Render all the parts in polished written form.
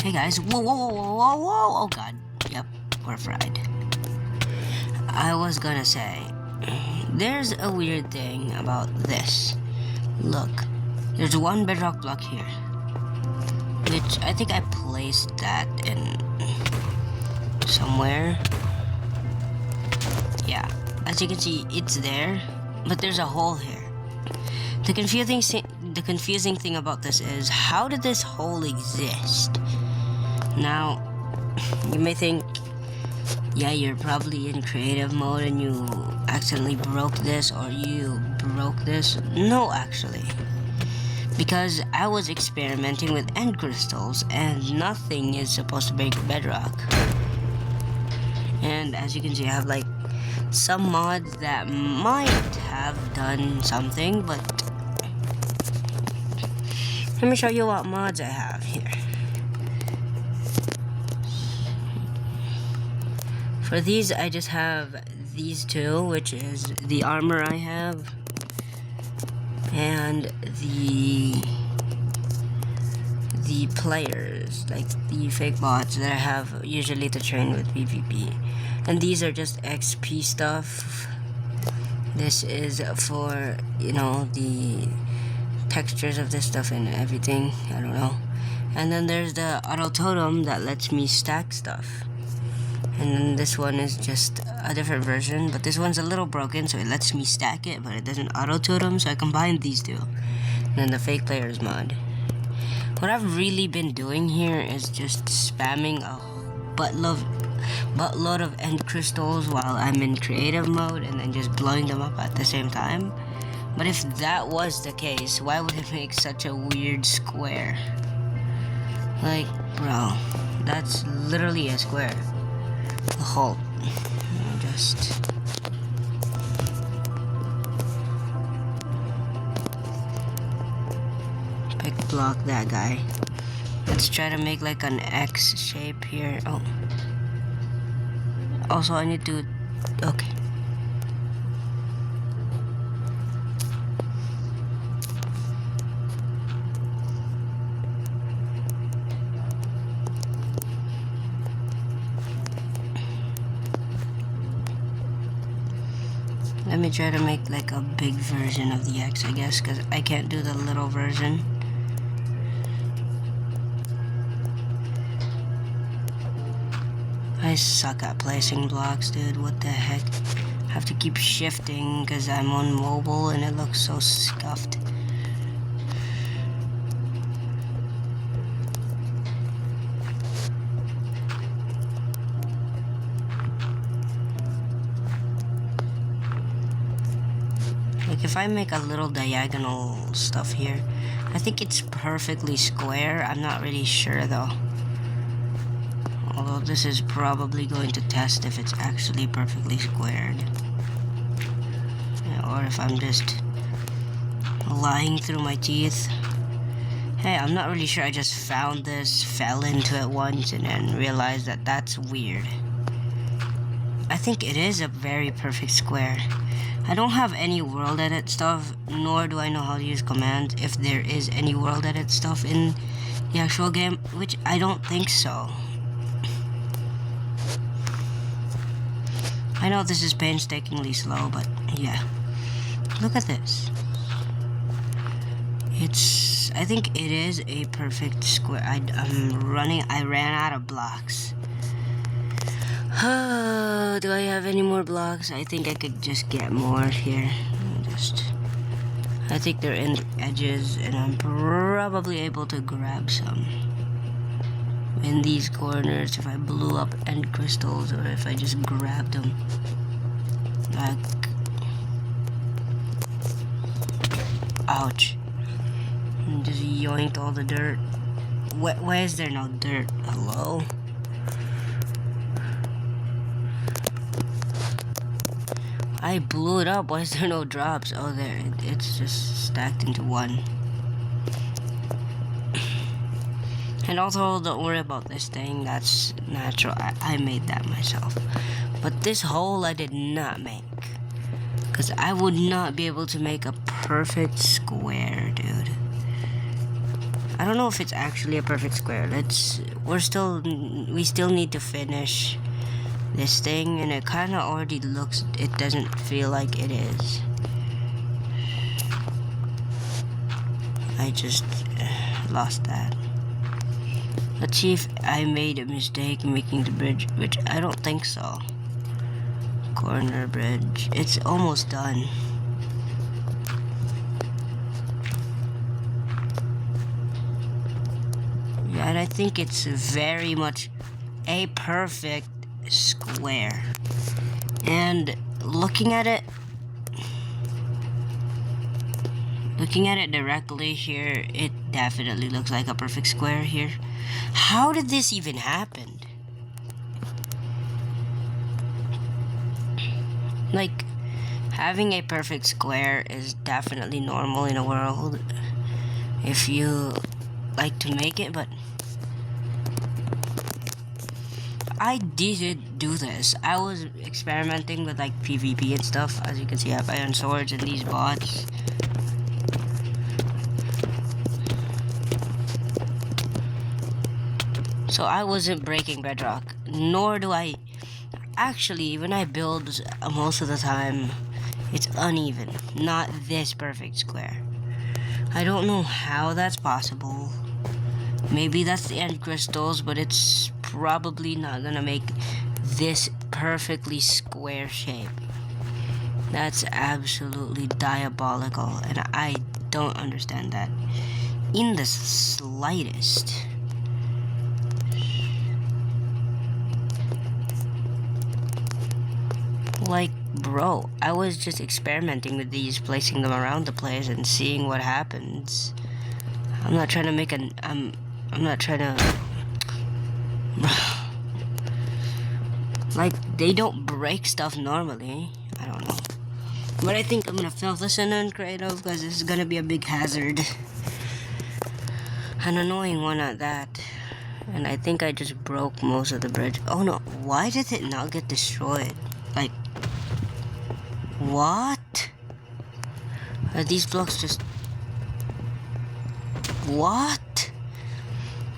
Hey guys, whoa, whoa, whoa, whoa, whoa, whoa, oh god, yep, we're fried. I was gonna say, there's a weird thing about this. Look, there's one bedrock block here, which I think I placed that in somewhere. Yeah, as you can see, it's there, but there's a hole here. The confusing thing about this is, how did this hole exist? Now, you may think, yeah, you're probably in creative mode and you accidentally broke this or you broke this. No, actually. Because I was experimenting with end crystals and nothing is supposed to break bedrock. And as you can see, I have like some mods that might have done something, but let me show you what mods I have here. For these, I just have these two, which is the armor I have, and the players, like the fake bots that I have usually to train with PvP. And these are just XP stuff. This is for, you know, the textures of this stuff and everything, I don't know. And then there's the auto totem that lets me stack stuff. And then this one is just a different version, but this one's a little broken, so it lets me stack it, but it doesn't auto totem, so I combined these two. And then the fake players mod. What I've really been doing here is just spamming a buttload of end crystals while I'm in creative mode, and then just blowing them up at the same time. But if that was the case, why would it make such a weird square? Like, bro, that's literally a square. The hole. Just pick block that guy. Let's try to make like an X shape here. Oh. Also, I need to. Okay. Let me try to make like a big version of the X, I guess, because I can't do the little version. I suck at placing blocks, dude. What the heck? I have to keep shifting because I'm on mobile and it looks so scuffed. Like if I make a little diagonal stuff here, I think it's perfectly square. I'm not really sure though. Although this is probably going to test if it's actually perfectly squared. Yeah, or if I'm just lying through my teeth. Hey, I'm not really sure. I just found this, fell into it once, and then realized that that's weird. I think it is a very perfect square. I don't have any world edit stuff, nor do I know how to use commands if there is any world edit stuff in the actual game, which I don't think so. I know this is painstakingly slow, but yeah. Look at this. I think it is a perfect square. I ran out of blocks. Do I have any more blocks? I think I could just get more here. I think they're in the edges, and I'm probably able to grab some. In these corners, if I blew up end crystals, or if I just grabbed them. Like, ouch. And just yoinked all the dirt. Why is there no dirt? Hello? I blew it up. Why is there no drops? Oh, there. It's just stacked into one. And also, don't worry about this thing. That's natural. I made that myself. But this hole I did not make. Because I would not be able to make a perfect square, dude. I don't know if it's actually a perfect square. We still need to finish this thing, and it kind of already looks, it doesn't feel like it is. I just lost that. Let's see if I made a mistake making the bridge, which I don't think so. Corner bridge. It's almost done. Yeah, and I think it's very much a perfect square. And looking at it directly here, it definitely looks like a perfect square here. How did this even happen? Like, having a perfect square is definitely normal in a world if you like to make it, but I did do this. I was experimenting with like PvP and stuff. As you can see, I have iron swords and these bots. So I wasn't breaking bedrock, nor do I. Actually, when I build, most of the time, it's uneven. Not this perfect square. I don't know how that's possible. Maybe that's the end crystals, but it's probably not gonna make this perfectly square shape. That's absolutely diabolical, and I don't understand that in the slightest. Like, bro, I was just experimenting with these, placing them around the place and seeing what happens. I'm not trying to make I'm not trying to like, they don't break stuff normally. I don't know. But I think I'm gonna fill this in uncreative because this is gonna be a big hazard. An annoying one at that. And I think I just broke most of the bridge. Oh no, why did it not get destroyed? Like, what? Are these blocks just... What?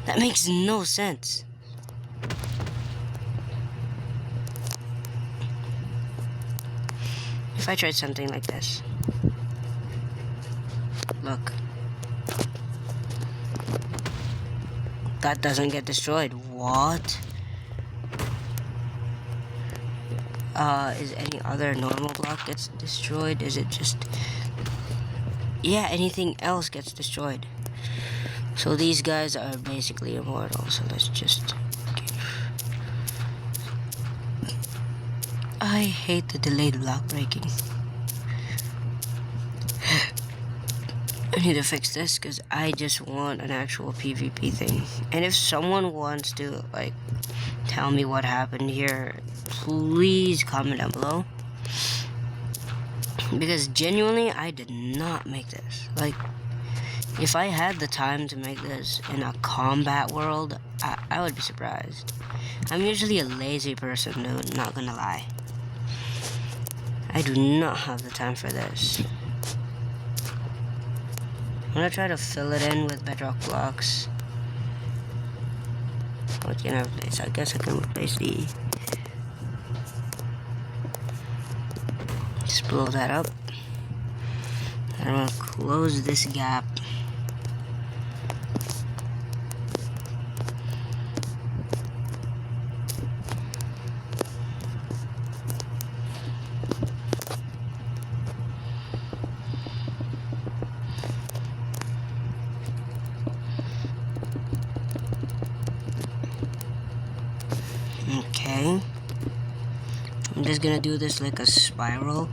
That makes no sense. If I tried something like this. Look. That doesn't get destroyed. What? Is any other normal block gets destroyed? Is it just... Yeah, anything else gets destroyed. So these guys are basically immortal, so let's just... I hate the delayed block breaking. I need to fix this because I just want an actual PvP thing. And if someone wants to, like, tell me what happened here, please comment down below. Because genuinely, I did not make this. Like, if I had the time to make this in a combat world, I would be surprised. I'm usually a lazy person, dude, not gonna lie. I do not have the time for this. I'm gonna try to fill it in with bedrock blocks. What can I replace? I guess I can replace the... Just blow that up. And I'm gonna close this gap. Okay. I'm just gonna do this like a spiral.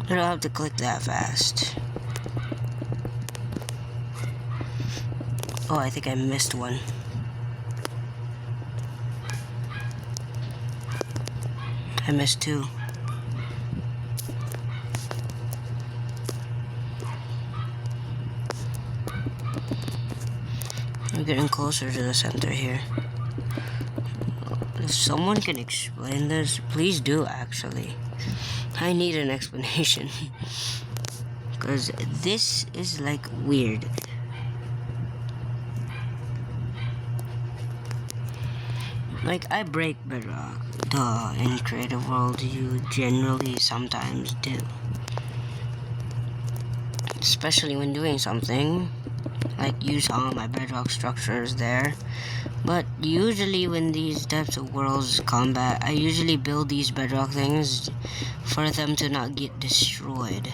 I don't have to click that fast. Oh, I think I missed one. I missed 2. We're getting closer to the center here. If someone can explain this, please do actually. I need an explanation. Because this is like weird. Like, I break bedrock. Duh, in creative world you generally sometimes do. Especially when doing something. Like, you saw my bedrock structures there. But usually when these types of worlds combat, I usually build these bedrock things for them to not get destroyed.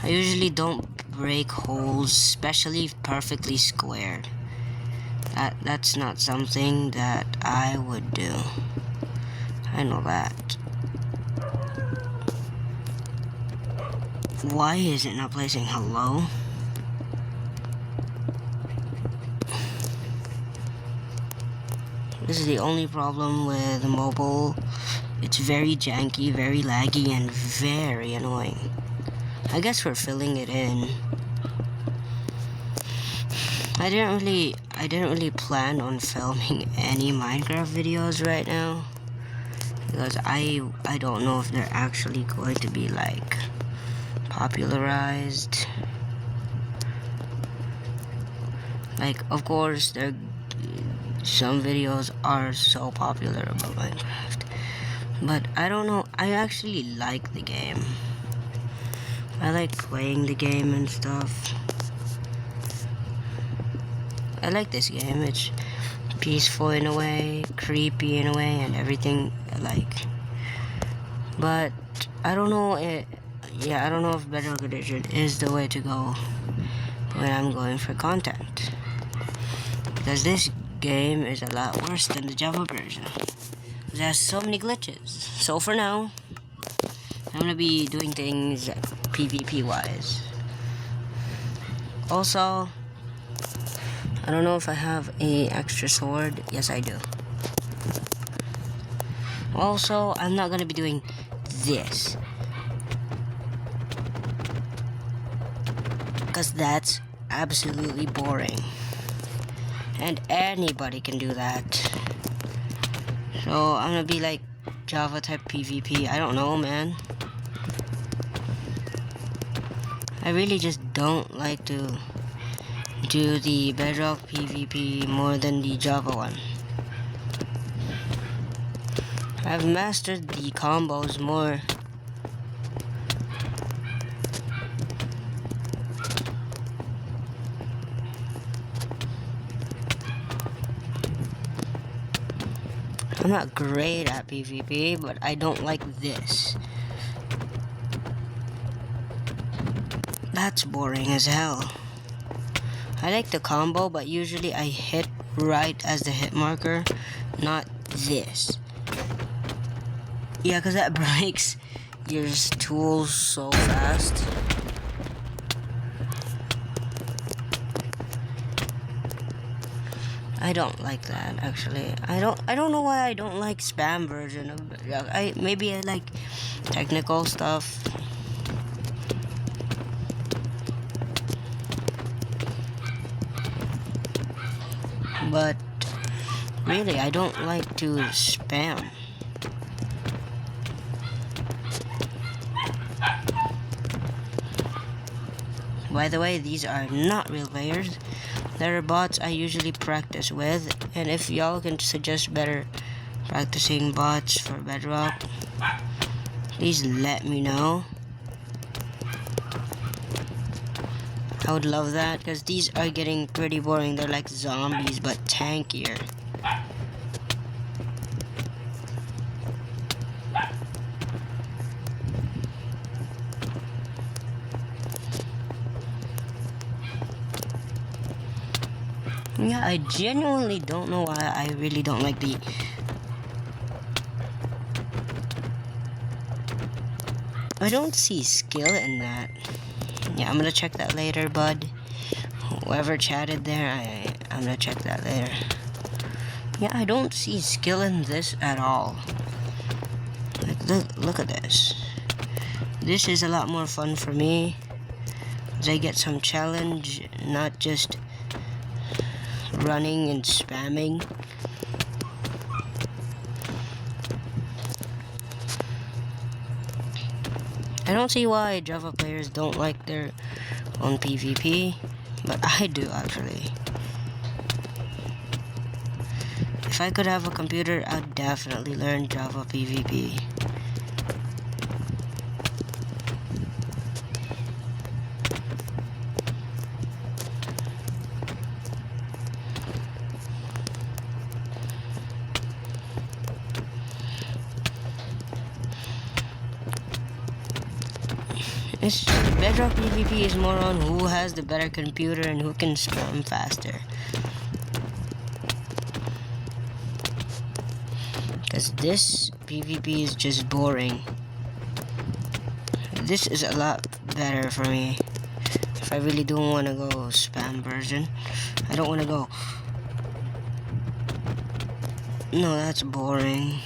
I usually don't break holes, especially perfectly squared. That's not something that I would do. I know that. Why is it not placing hello? This is the only problem with mobile. It's very janky, very laggy, and very annoying. I guess we're filling it in. I didn't really plan on filming any Minecraft videos right now, because I don't know if they're actually going to be like popularized. Like, of course, some videos are so popular about Minecraft, but I don't know. I actually like the game. I like playing the game and stuff. I like this game. It's peaceful in a way, creepy in a way, and everything I like. But I don't know. I don't know if Bedrock Edition is the way to go when I'm going for content, because this game is a lot worse than the Java version. It has so many glitches. So for now, I'm gonna be doing things PvP wise. Also, I don't know if I have a extra sword. Yes, I do. Also, I'm not gonna be doing this, because that's absolutely boring. And anybody can do that. So I'm gonna be like Java type PvP. I don't know, man. I really just don't like to do the Bedrock PvP more than the Java one. I've mastered the combos more. I'm not great at PvP, but I don't like this. That's boring as hell. I like the combo, but usually I hit right as the hit marker, not this. Yeah, because that breaks your tools so fast. I don't like that, actually. I don't know why I don't like spam version of it. Maybe I like technical stuff. But really, I don't like to spam. By the way, these are not real players. They're bots I usually practice with, and if y'all can suggest better practicing bots for Bedrock, please let me know. I would love that, because these are getting pretty boring. They're like zombies, but tankier. Yeah, I genuinely don't know why I really don't like the... I don't see skill in that. Yeah, I'm gonna check that later, bud. Whoever chatted there, I'm gonna check that later. Yeah, I don't see skill in this at all. look at this. This is a lot more fun for me. I get some challenge, not just running and spamming. I don't see why Java players don't like their own PvP, but I do actually. If I could have a computer, I'd definitely learn Java PvP. It's Bedrock PvP is more on who has the better computer and who can spam faster. Because this PvP is just boring. This is a lot better for me. If I really don't want to go spam version. I don't want to go. No, that's boring.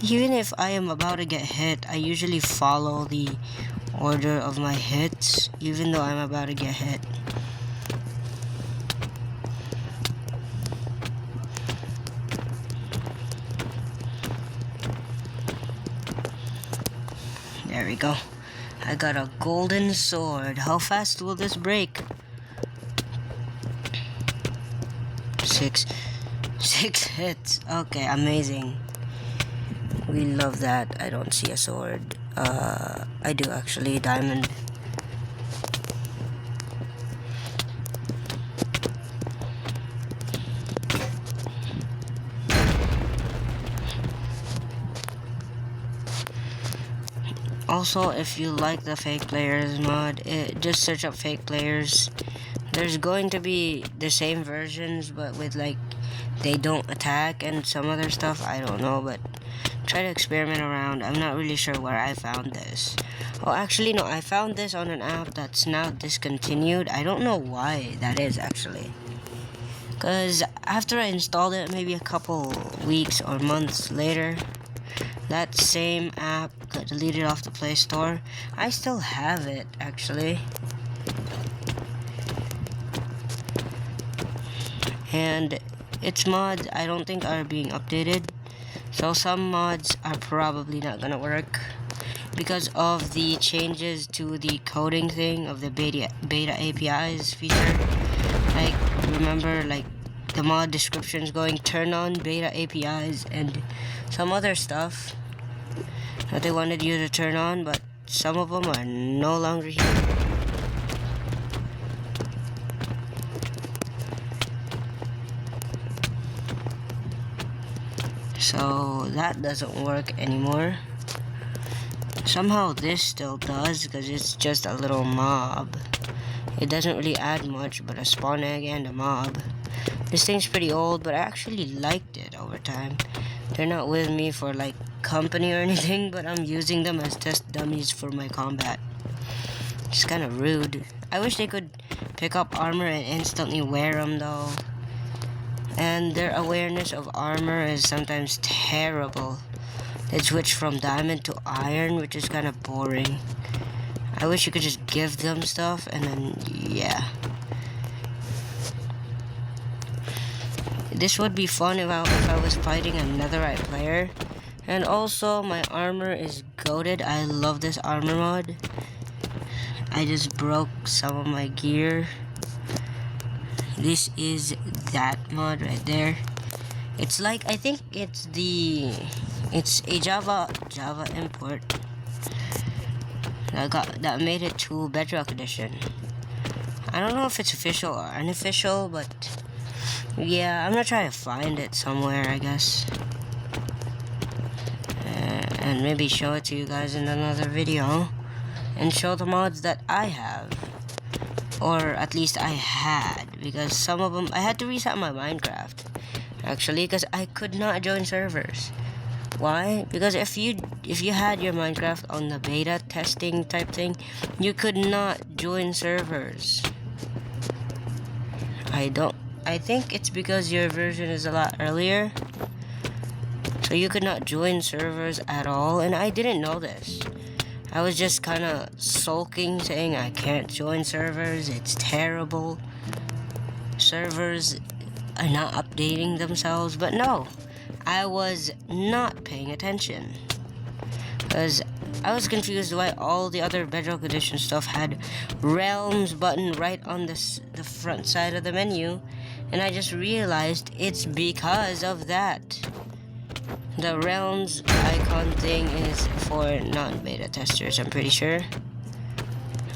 Even if I am about to get hit, I usually follow the order of my hits, even though I'm about to get hit. There we go. I got a golden sword. How fast will this break? Six hits. Okay, amazing. We love that. I don't see a sword. I do actually. Diamond. Also, if you like the fake players mod, just search up fake players. There's going to be the same versions, but with like they don't attack and some other stuff. I don't know, but try to experiment around. I'm not really sure where I found this. Oh, actually, no, I found this on an app that's now discontinued. I don't know why that is actually. Because after I installed it, maybe a couple weeks or months later, that same app got deleted off the Play Store. I still have it, actually. And its mods, I don't think are being updated. So some mods are probably not gonna work because of the changes to the coding thing of the beta APIs feature. Like, remember, like the mod descriptions going turn on beta APIs and some other stuff that they wanted you to turn on, but some of them are no longer here. So that doesn't work anymore. Somehow this still does because it's just a little mob. It doesn't really add much but a spawn egg and a mob. This thing's pretty old, but I actually liked it over time. They're not with me for like company or anything, but I'm using them as test dummies for my combat. It's kind of rude. I wish they could pick up armor and instantly wear them though. And their awareness of armor is sometimes terrible. They switch from diamond to iron, which is kind of boring. I wish you could just give them stuff and then, yeah. This would be fun if I was fighting a netherite player. And also, my armor is goated. I love this armor mod. I just broke some of my gear. This is that mod right there. It's like, I think it's a Java import that made it to Bedrock Edition. I don't know if it's official or unofficial, but yeah, I'm gonna try to find it somewhere, I guess, and maybe show it to you guys in another video, and show the mods that I have, or at least I had, because some of them I had to reset my Minecraft actually because I could not join servers. Why? Because if you had your Minecraft on the beta testing type thing, you could not join servers. I think it's because your version is a lot earlier. So you could not join servers at all, and I didn't know this. I was just kind of sulking, saying I can't join servers, it's terrible. Servers are not updating themselves, but no, I was not paying attention. Because I was confused why all the other Bedrock Edition stuff had Realms button right on the front side of the menu, and I just realized it's because of that. The Realms icon thing is for non-beta testers, I'm pretty sure.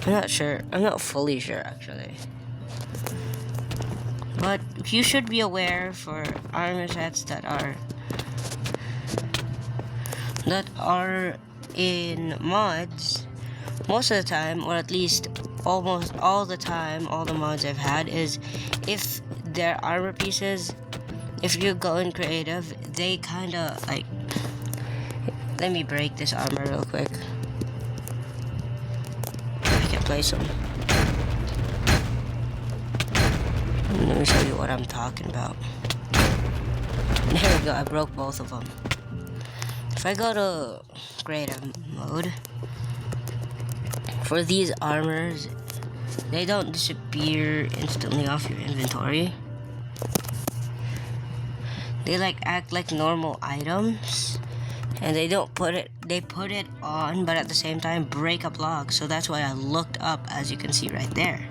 I'm not sure. I'm not fully sure, actually. But you should be aware for armor sets that are in mods, most of the time, or at least almost all the time, all the mods I've had is if they're armor pieces, if you go in creative, they kind of like, let me break this armor real quick. I can place them. Let me show you what I'm talking about. There we go, I broke both of them. If I go to creative mode, for these armors, they don't disappear instantly off your inventory. They like act like normal items, and they put it on, but at the same time break a block. So that's why I looked up, as you can see right there.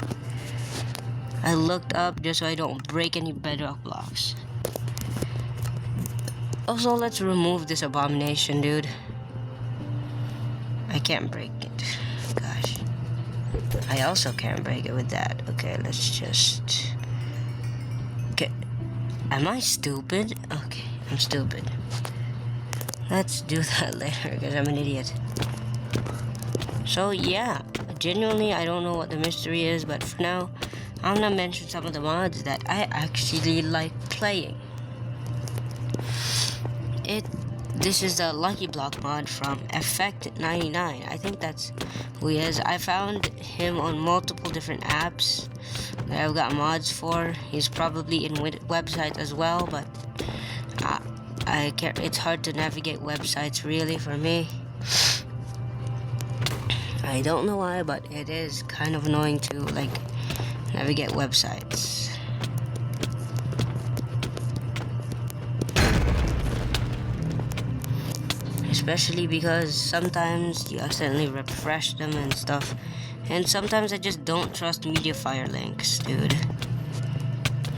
I looked up just so I don't break any bedrock blocks. Also, let's remove this abomination, dude. I can't break it. Gosh. I also can't break it with that. Okay, let's just... Okay. Am I stupid? Okay, I'm stupid. Let's do that later, because I'm an idiot. So, yeah. Genuinely, I don't know what the mystery is, but for now, I'm gonna mention some of the mods that I actually like playing. This is the Lucky Block mod from Effect99. I think that's who he is. I found him on multiple different apps that I've got mods for. He's probably in websites as well, but I can't. It's hard to navigate websites really for me. I don't know why, but it is kind of annoying to like navigate websites. Especially because sometimes you accidentally refresh them and stuff. And sometimes I just don't trust Mediafire links, dude.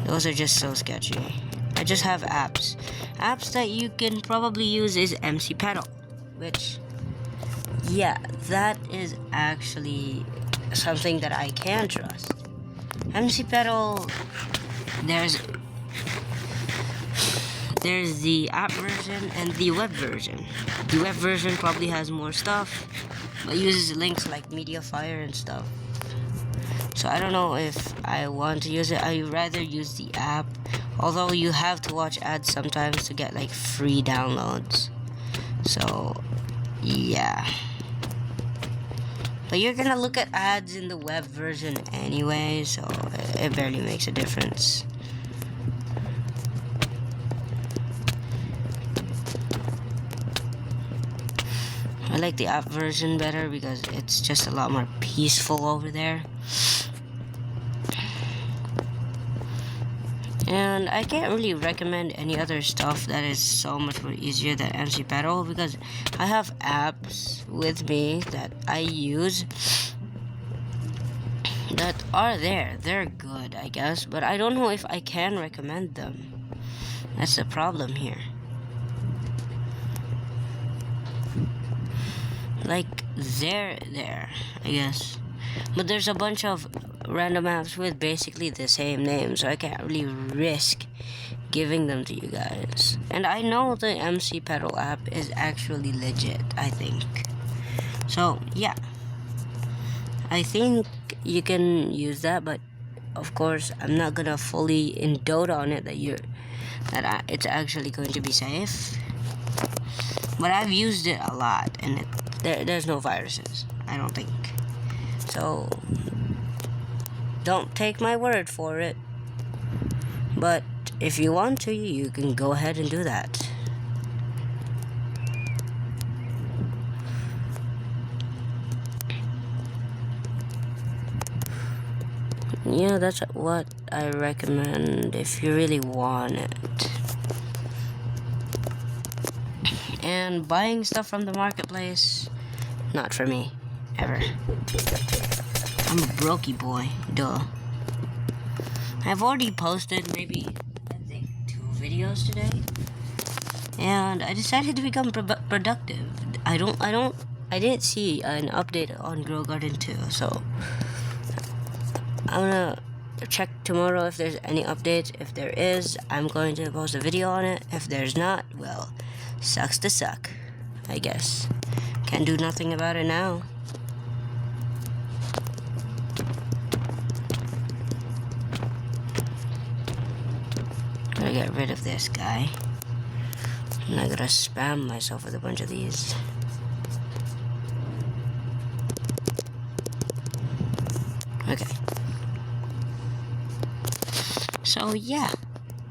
Those are just so sketchy. I just have apps. Apps that you can probably use is MC Pedal. Which, yeah, that is actually something that I can trust. MC Pedal, there's the app version and the web version. The web version probably has more stuff, but uses links like Mediafire and stuff. So I don't know if I want to use it. I rather use the app, although you have to watch ads sometimes to get like free downloads. So yeah, but you're gonna look at ads in the web version anyway, so it barely makes a difference. I like the app version better because it's just a lot more peaceful over there. And I can't really recommend any other stuff that is so much more easier than MC Pedal because I have apps with me that I use that are there. They're good, I guess, but I don't know if I can recommend them. That's the problem here. Like, they're there, I guess. But there's a bunch of random apps with basically the same name, so I can't really risk giving them to you guys. And I know the MC Pedal app is actually legit, I think. So, yeah. I think you can use that, but of course, I'm not gonna fully indulge on it that it's actually going to be safe. But I've used it a lot, and there's no viruses, I don't think. So, don't take my word for it. But if you want to, you can go ahead and do that. Yeah, that's what I recommend if you really want it. And buying stuff from the marketplace, not for me, ever. I'm a brokey boy, duh. I've already posted maybe, I think, 2 videos today. And I decided to become productive. I didn't see an update on Grow Garden 2, so I'm gonna check tomorrow if there's any updates. If there is, I'm going to post a video on it. If there's not, well, sucks to suck, I guess. Can't do nothing about it now. Gotta get rid of this guy. And I gotta spam myself with a bunch of these. Okay. So yeah,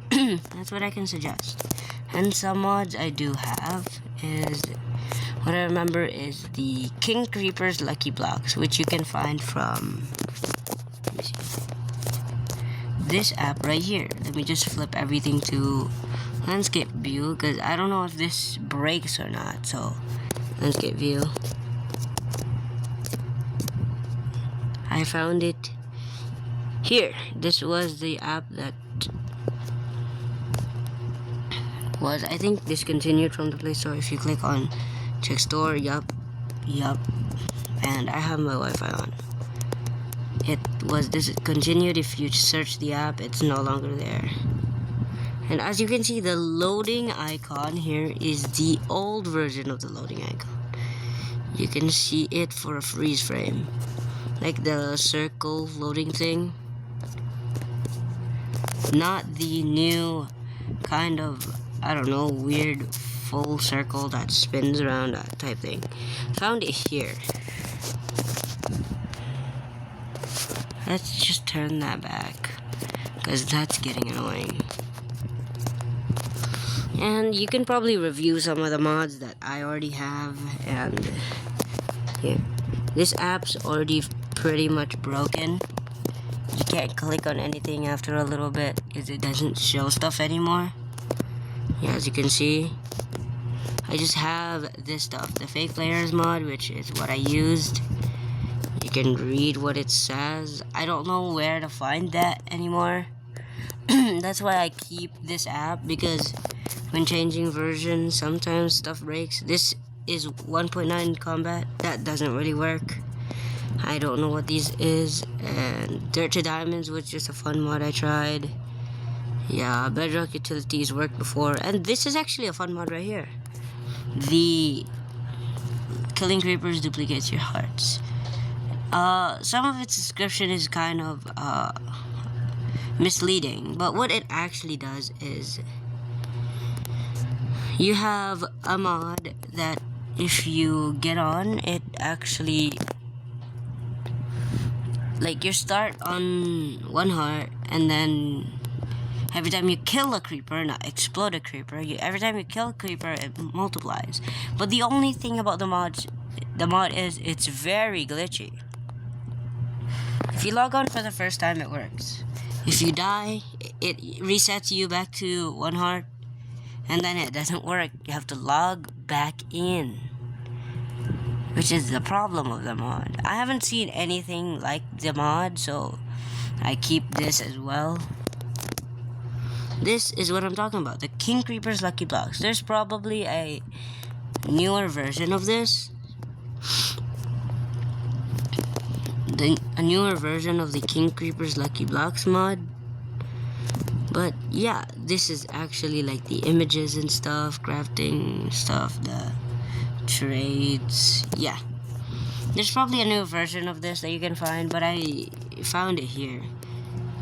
that's what I can suggest. And some mods I do have is, what I remember is the King Creeper's Lucky Blocks, which you can find from, let me see, this app right here. Let me just flip everything to landscape view, because I don't know if this breaks or not. So landscape view, I found it here. This was the app that was, I think, discontinued from the Play Store. If you click on check store, yup, and I have my Wi-Fi on. It was discontinued. If you search the app, it's no longer there. And as you can see, the loading icon here is the old version of the loading icon. You can see it for a freeze frame, like the circle loading thing, not the new kind of, I don't know, weird full circle that spins around, that type thing. Found it here. Let's just turn that back, because that's getting annoying. And you can probably review some of the mods that I already have. And yeah, this app's already pretty much broken. You can't click on anything after a little bit because it doesn't show stuff anymore. Yeah, as you can see, I just have this stuff, the fake players mod, which is what I used. You can read what it says. I don't know where to find that anymore. That's why I keep this app, because when changing versions, sometimes stuff breaks. This is 1.9 combat. That doesn't really work. I don't know what these is. And Dirt to Diamonds was just a fun mod I tried. Yeah, Bedrock Utilities worked before. And this is actually a fun mod right here. The Killing Creepers duplicates your hearts. Some of its description is kind of misleading, but what it actually does is, you have a mod that if you get on, it actually, like, you start on 1 heart, and then every time you kill a creeper, not explode a creeper, every time you kill a creeper, it multiplies. But the only thing about the mod is it's very glitchy. If you log on for the first time, it works. If you die, it resets you back to 1 heart, and then it doesn't work. You have to log back in, which is the problem of the mod. I haven't seen anything like the mod, so I keep this as well. This is what I'm talking about, the King Creeper's Lucky Blocks. There's probably a newer version of this. A newer version of the King Creeper's Lucky Blocks mod. But yeah, this is actually like the images and stuff, crafting stuff, the trades. Yeah, there's probably a new version of this that you can find, but I found it here.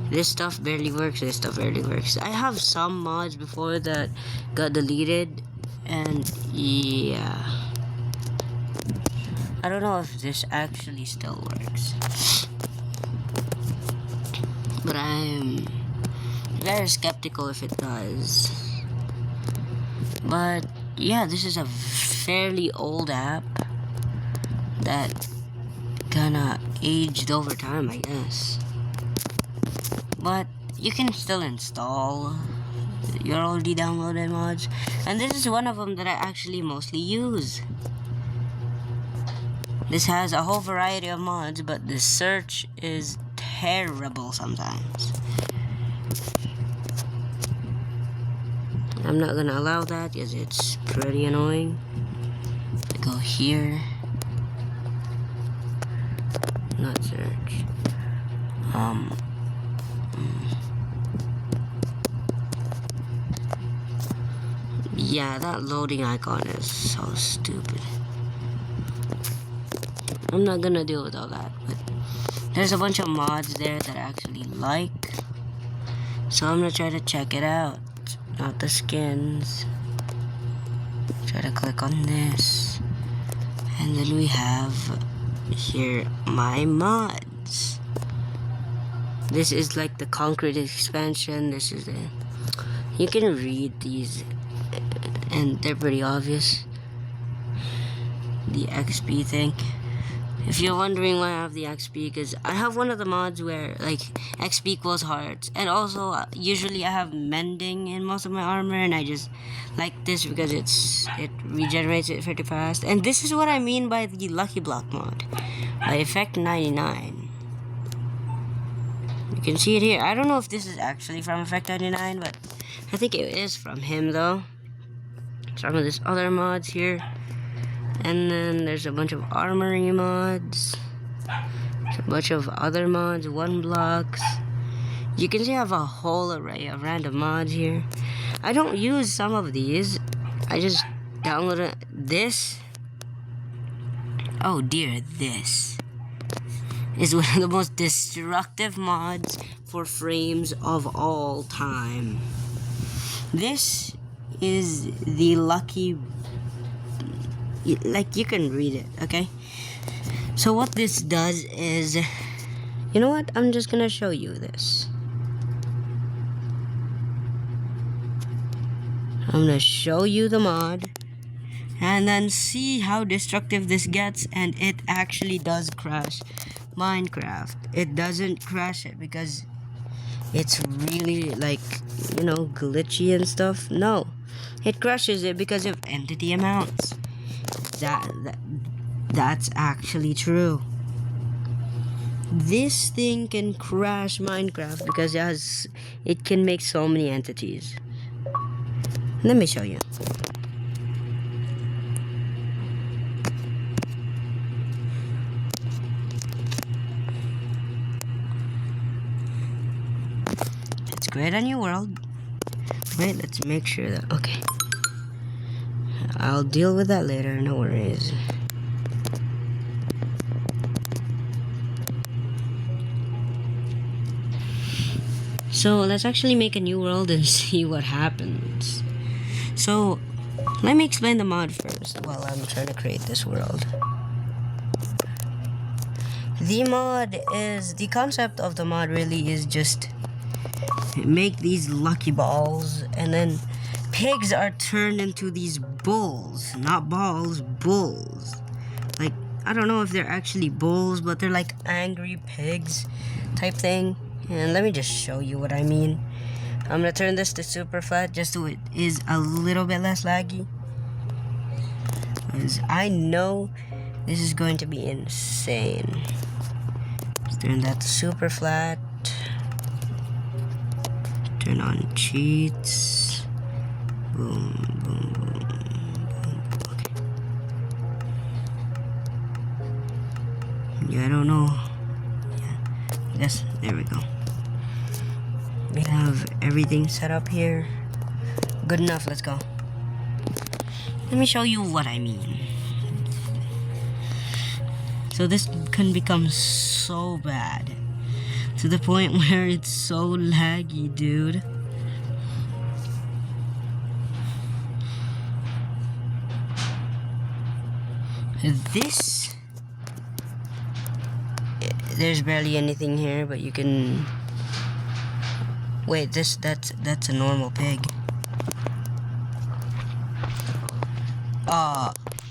This stuff barely works, this stuff barely works. I have some mods before that got deleted, and yeah, I don't know if this actually still works. But I'm very skeptical if it does. But yeah, this is a fairly old app that kinda aged over time, I guess. But you can still install your already downloaded mods, and this is one of them that I actually mostly use. This has a whole variety of mods, but the search is terrible sometimes. I'm not gonna allow that because it's pretty annoying. I go here. Not search. Yeah, that loading icon is so stupid. I'm not gonna deal with all that, but there's a bunch of mods there that I actually like. So I'm gonna try to check it out. Not the skins. Try to click on this. And then we have here my mods. This is like the concrete expansion. This is the, you can read these and they're pretty obvious. The XP thing. If you're wondering why I have the XP, because I have one of the mods where like XP equals hearts, and also usually I have mending in most of my armor, and I just like this because it regenerates it pretty fast. And this is what I mean by the Lucky Block mod, by Effect 99. You can see it here. I don't know if this is actually from Effect 99, but I think it is from him though. Some of these other mods here. And then there's a bunch of armory mods. There's a bunch of other mods, 1 blocks. You can see I have a whole array of random mods here. I don't use some of these. I just downloaded this. Oh dear, this is one of the most destructive mods for frames of all time. This is the Lucky, like you can read it, okay? So what this does is, you know what? I'm just gonna show you this. I'm gonna show you the mod and then see how destructive this gets, and it actually does crash Minecraft. It doesn't crash it because it's really like, you know, glitchy and stuff. No, it crashes it because of entity amounts. That's actually true. This thing can crash Minecraft because it can make so many entities. Let me show you. It's great on your world. Wait, let's make sure that, okay. I'll deal with that later, no worries. So let's actually make a new world and see what happens. So let me explain the mod first while I'm trying to create this world. The concept of the mod really is just make these lucky balls, and then pigs are turned into these bulls. Not balls, bulls. Like, I don't know if they're actually bulls, but they're like angry pigs type thing. And let me just show you what I mean. I'm gonna turn this to super flat just so it is a little bit less laggy. Because I know this is going to be insane. Let's turn that to super flat. Turn on cheats. Boom, boom, boom, boom. Okay. Yeah, I don't know. Yeah. Yes, there we go. We have everything set up here. Good enough, let's go. Let me show you what I mean. So this can become so bad, to the point where it's so laggy, dude. This, there's barely anything here, but you can Wait, that's a normal pig.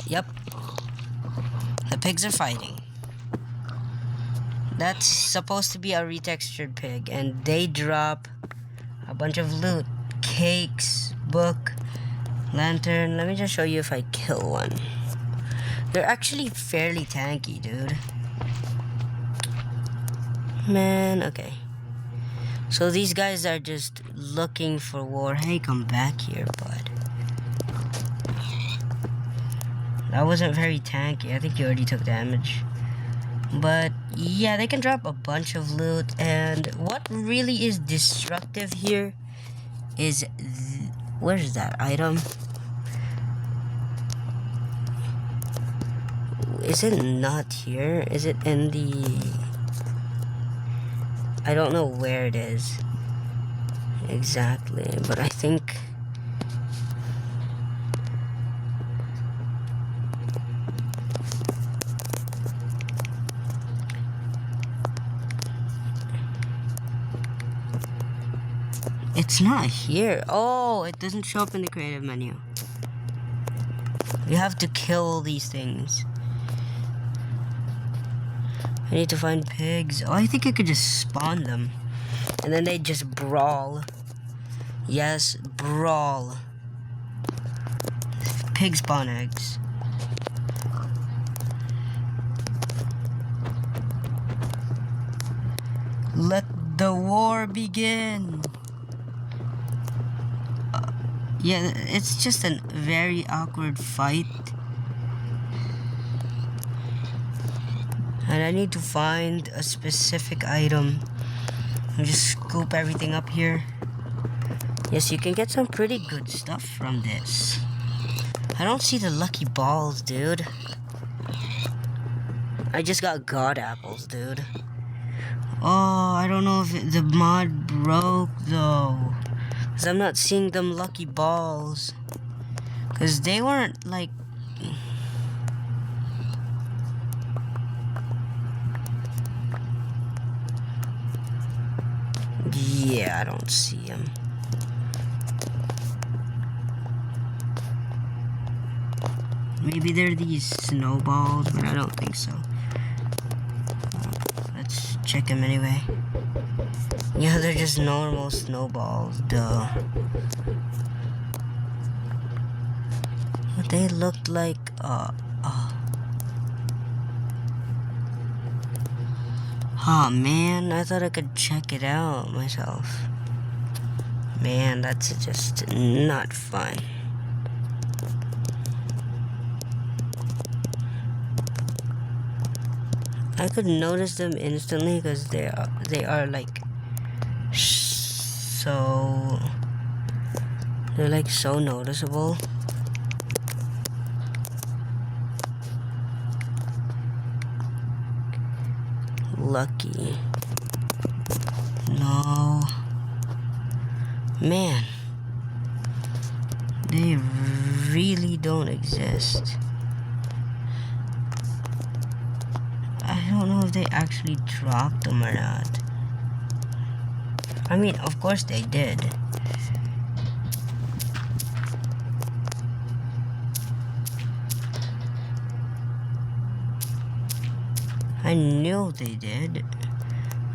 Yep. The pigs are fighting. That's supposed to be a retextured pig, and they drop a bunch of loot. Cakes, book, lantern. Let me just show you if I kill one. They're actually fairly tanky, dude. Man, okay. So these guys are just looking for war. Hey, come back here, bud. That wasn't very tanky. I think you already took damage. But yeah, they can drop a bunch of loot. And what really is destructive here is... where's that item? Is it not here? Is it in the... I don't know where it is exactly, but I think... it's not here. Oh, it doesn't show up in the creative menu. You have to kill these things. I need to find pigs. Oh, I think I could just spawn them. And then they just brawl. Yes, brawl. Pig spawn eggs. Let the war begin. Yeah, it's just a very awkward fight. And I need to find a specific item. And just scoop everything up here. Yes, you can get some pretty good stuff from this. I don't see the lucky balls, dude. I just got god apples, dude. Oh, I don't know if the mod broke, though. Because I'm not seeing them lucky balls. Because they weren't, like... yeah, I don't see them. Maybe they're these snowballs, but I don't think so. Let's check them anyway. Yeah, they're just normal snowballs, duh. But they looked like, oh man, I thought I could check it out myself. Man, that's just not fun. I could notice them instantly because they are like so, they're like so noticeable. Lucky. No. Man. They really don't exist. I don't know if they actually dropped them or not. I mean, of course they did. I knew they did.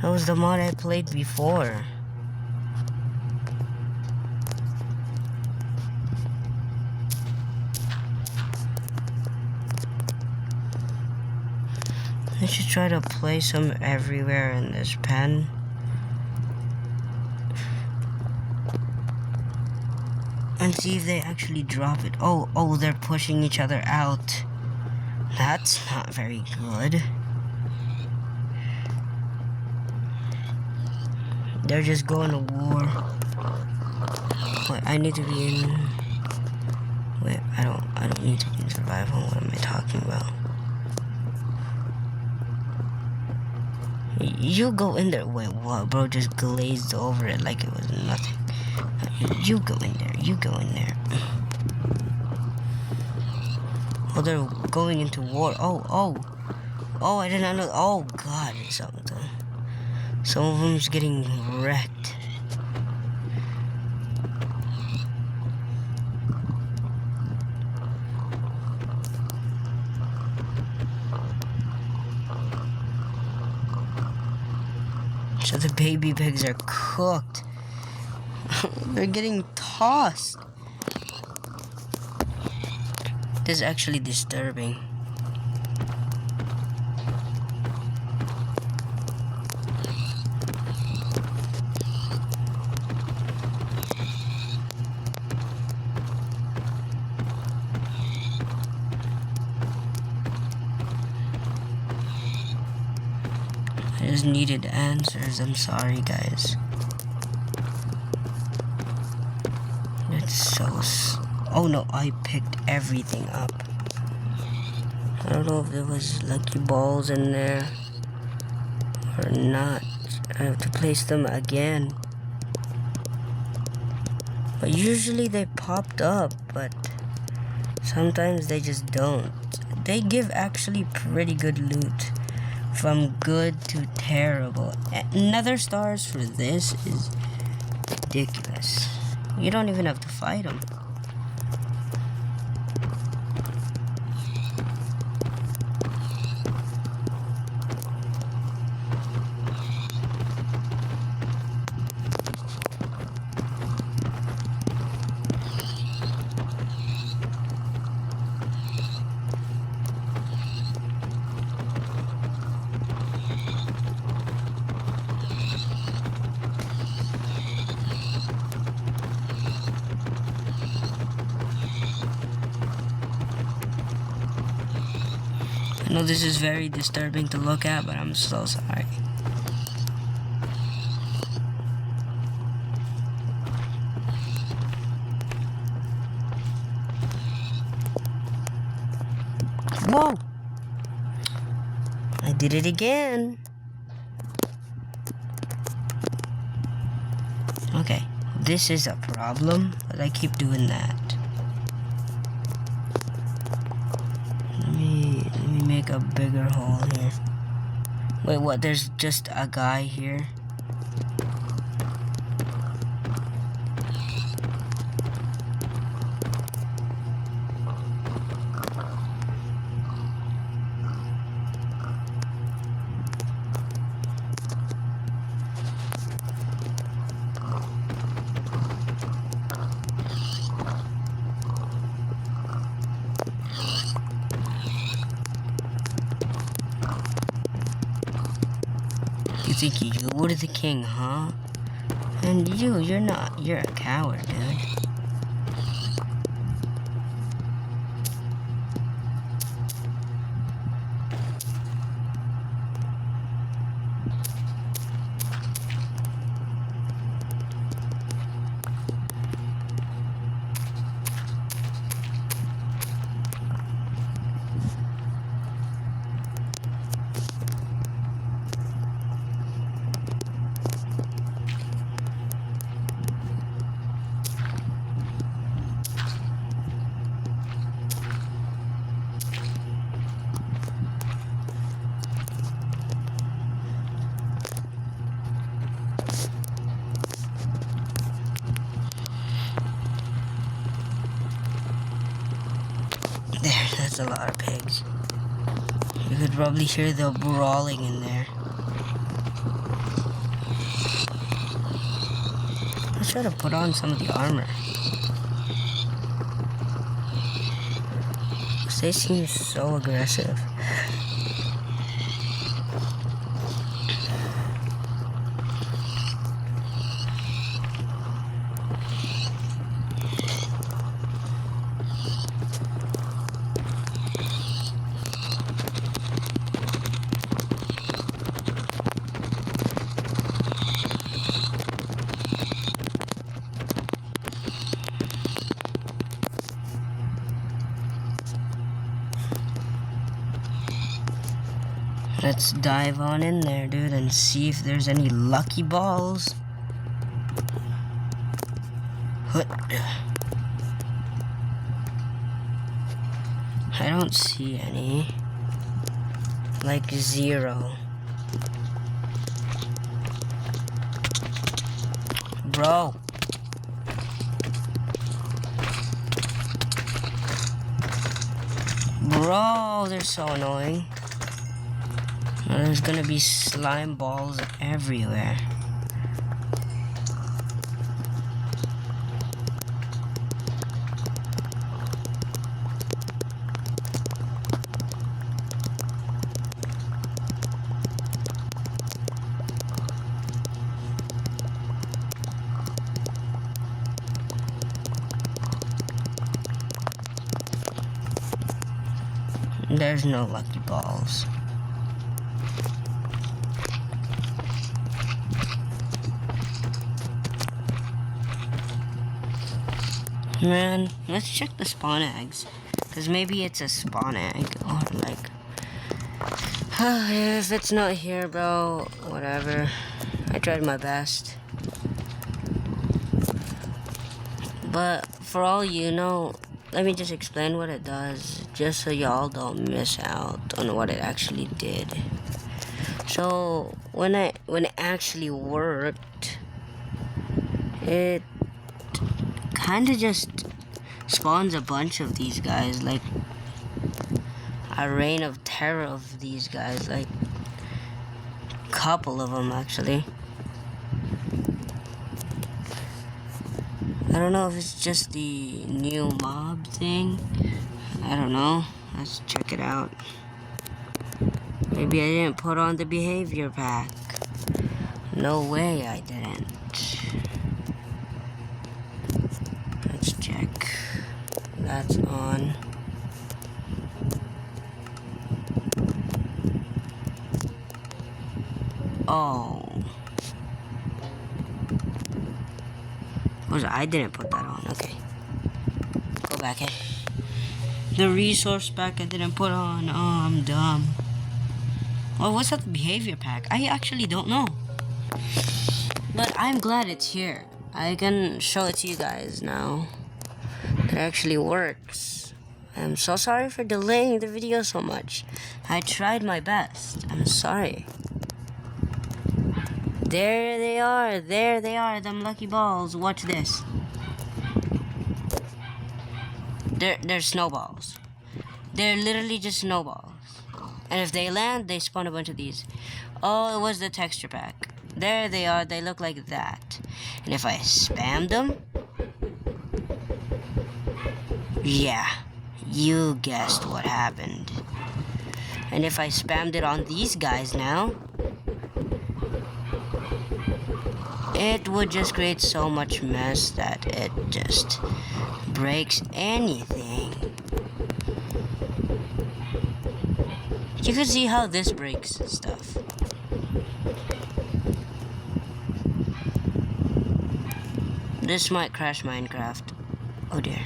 That was the mod I played before. I should try to place them everywhere in this pen. And see if they actually drop it. Oh, they're pushing each other out. That's not very good. They're just going to war. Wait, I need to be in... wait, I don't need to be in survival. What am I talking about? You go in there. Wait, what? Bro just glazed over it like it was nothing. You go in there. You go in there. Oh, they're going into war. Oh, I did not know. Oh, God. Some of them's getting wrecked. So the baby pigs are cooked. They're getting tossed. This is actually disturbing. I just needed answers. I'm sorry, guys. It's so... Oh no, I picked everything up. I don't know if there was lucky balls in there or not. I have to place them again. But usually they popped up, but sometimes they just don't. They give actually pretty good loot. From good to terrible. Nether stars for this is ridiculous. You don't even have to fight them. I know this is very disturbing to look at, but I'm so sorry. Whoa! I did it again. Okay, this is a problem, but I keep doing that. Let me make a bigger hole here. Wait, what? There's just a guy here? You think you were the king, huh? And you're not. You're a coward, dude. There, that's a lot of pigs. You could probably hear them brawling in there. Let's try to put on some of the armor. They seem so aggressive. Let's dive on in there, dude, and see if there's any lucky balls. I don't see any. Like 0. Bro. Bro, they're so annoying. There's gonna be slime balls everywhere. There's no lucky balls. Man, let's check the spawn eggs. Because maybe it's a spawn egg. Or like... if it's not here, bro, whatever. I tried my best. But for all you know, let me just explain what it does. Just so y'all don't miss out on what it actually did. So, when it actually worked, it kind of just spawns a bunch of these guys, like a reign of terror of these guys, like a couple of them actually. I don't know if it's just the new mob thing. I don't know. Let's check it out. Maybe I didn't put on the behavior pack. No way I didn't. Let's check. That's on. Oh. I didn't put that on. Okay. Go back in. The resource pack I didn't put on. Oh, I'm dumb. Well, what's that behavior pack? I actually don't know. But I'm glad it's here. I can show it to you guys now. It actually works. I'm so sorry for delaying the video so much. I tried my best. I'm sorry. There they are. There they are. Them lucky balls. Watch this. They're snowballs. They're literally just snowballs. And if they land, they spawn a bunch of these. Oh, it was the texture pack. There they are. They look like that. And if I spam them... yeah. You guessed what happened. And if I spammed it on these guys now... it would just create so much mess that it just breaks anything. You can see how this breaks stuff. This might crash Minecraft. Oh dear.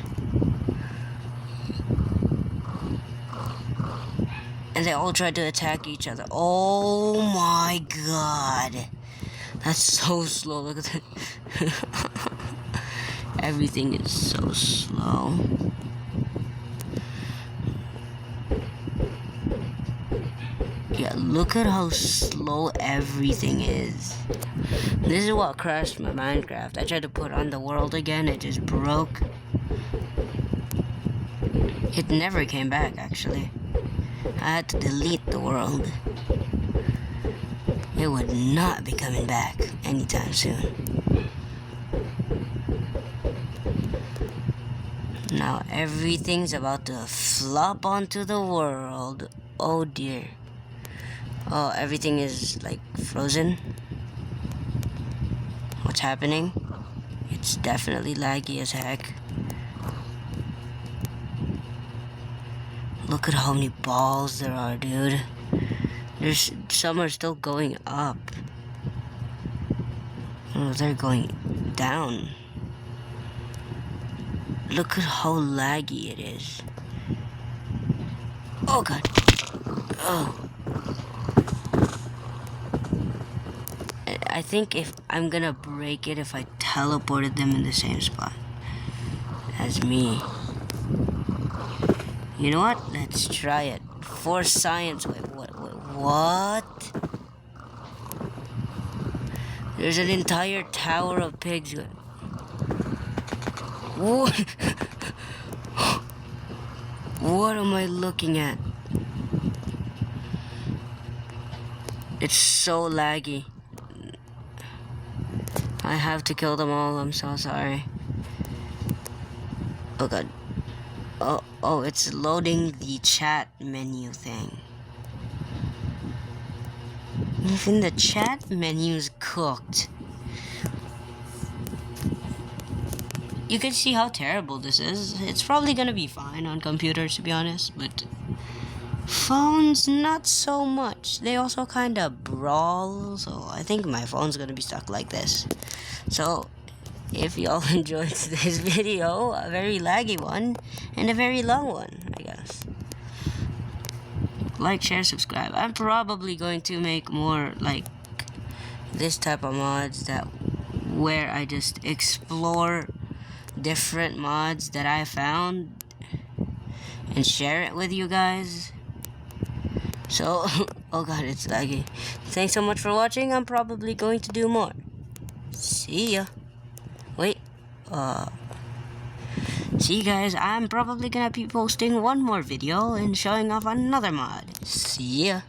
And they all tried to attack each other. Oh my god. That's so slow. Look at that. Everything is so slow. Yeah, look at how slow everything is. This is what crashed my Minecraft. I tried to put on the world again. It just broke. It never came back, actually. I had to delete the world. It would not be coming back anytime soon. Now everything's about to flop onto the world. Oh dear. Oh, everything is like frozen. What's happening? It's definitely laggy as heck. Look at how many balls there are, dude. There's some are still going up. Oh, they're going down. Look at how laggy it is. Oh god. Oh. I think if I'm gonna break it if I teleported them in the same spot as me. You know what? Let's try it. For science. Wait, what? There's an entire tower of pigs. What? What am I looking at? It's so laggy. I have to kill them all. I'm so sorry. Oh god. Oh, it's loading the chat menu thing. Even the chat menu's cooked. You can see how terrible this is. It's probably gonna be fine on computers, to be honest, but phones, not so much. They also kind of brawl, so I think my phone's gonna be stuck like this. So, if y'all enjoyed this video, a very laggy one, and a very long one, I guess. Like, share, subscribe. I'm probably going to make more, like, this type of mods where I just explore different mods that I found and share it with you guys. So, oh god, it's laggy. Thanks so much for watching. I'm probably going to do more. See ya. Wait, see you guys, I'm probably gonna be posting one more video and showing off another mod. See ya.